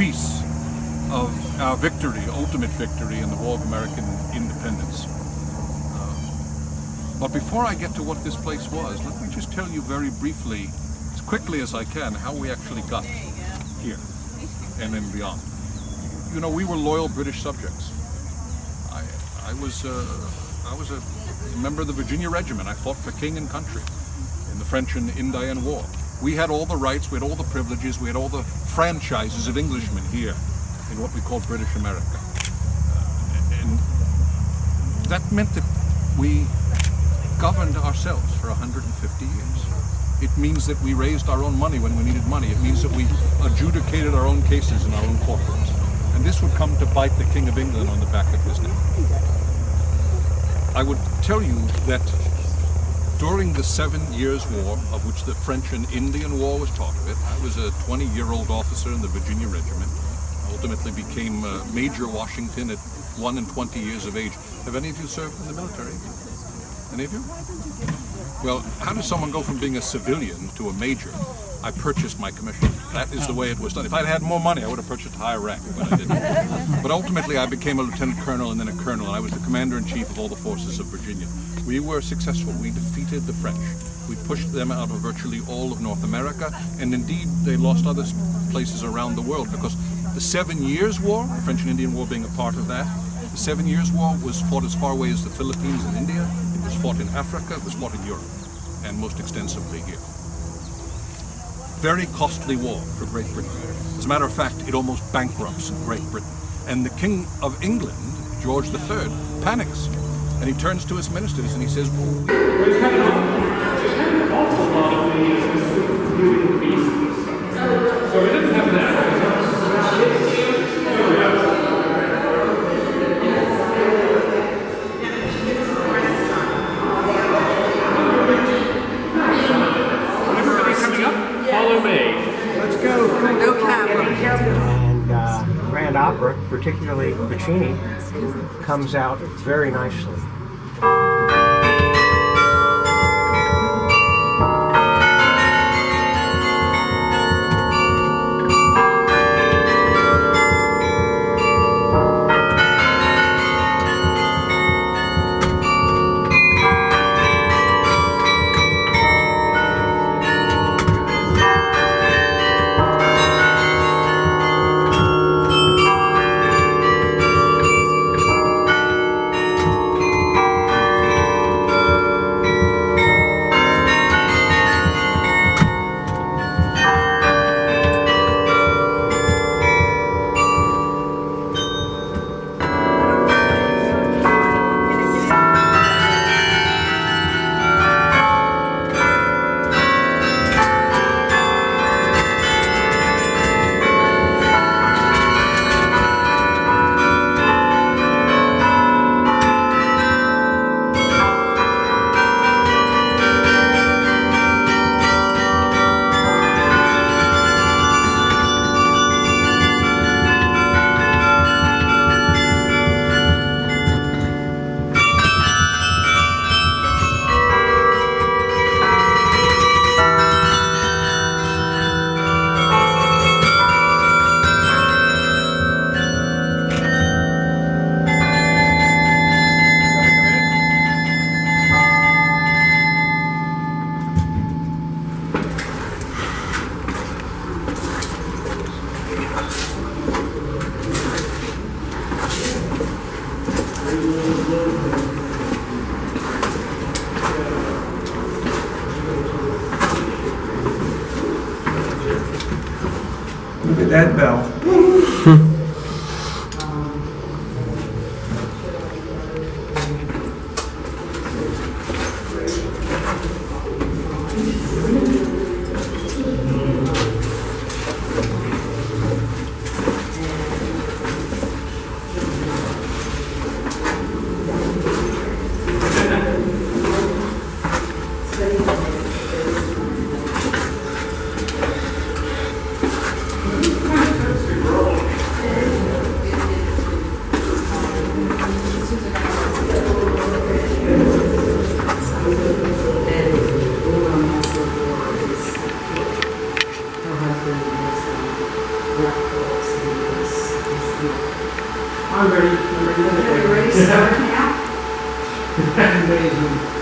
piece of our victory, ultimate victory in the War of American Independence. But before I get to what this place was, let me just tell you very briefly, as quickly as I can, how we actually got here and then beyond. You know, we were loyal British subjects. I was a member of the Virginia Regiment. I fought for king and country in the French and Indian War. We had all the rights, we had all the privileges, we had all the franchises of Englishmen here in what we call British America. And that meant that we governed ourselves for 150 years. It means that we raised our own money when we needed money. It means that we adjudicated our own cases in our own courtrooms. And this would come to bite the King of England on the back of his neck. I would tell you that during the 7 Years' War, of which the French and Indian War was part of it, I was a 20-year-old officer in the Virginia Regiment. I ultimately became Major Washington at 1 and 20 years of age. Have any of you served in the military? Any of you? Well, how does someone go from being a civilian to a major? I purchased my commission. That is the way it was done. If I'd had more money, I would have purchased a higher rank, but I didn't. But ultimately, I became a lieutenant colonel and then a colonel, and I was the commander-in-chief of all the forces of Virginia. We were successful. We defeated the French. We pushed them out of virtually all of North America, and indeed, they lost other places around the world, because the 7 Years' War, the French and Indian War being a part of that, the 7 Years' War was fought as far away as the Philippines and India. It was fought in Africa. It was fought in Europe, and most extensively here. Very costly war for Great Britain. As a matter of fact, it almost bankrupts Great Britain. And the King of England, George III, panics. And he turns to his ministers and he says, There's kind of an awful lot of the beauty beasts. So we didn't have that. And opera, particularly Puccini, comes out very nicely. Look at that bell. I'm ready. I'm ready. Are you ready to start now? Amazing.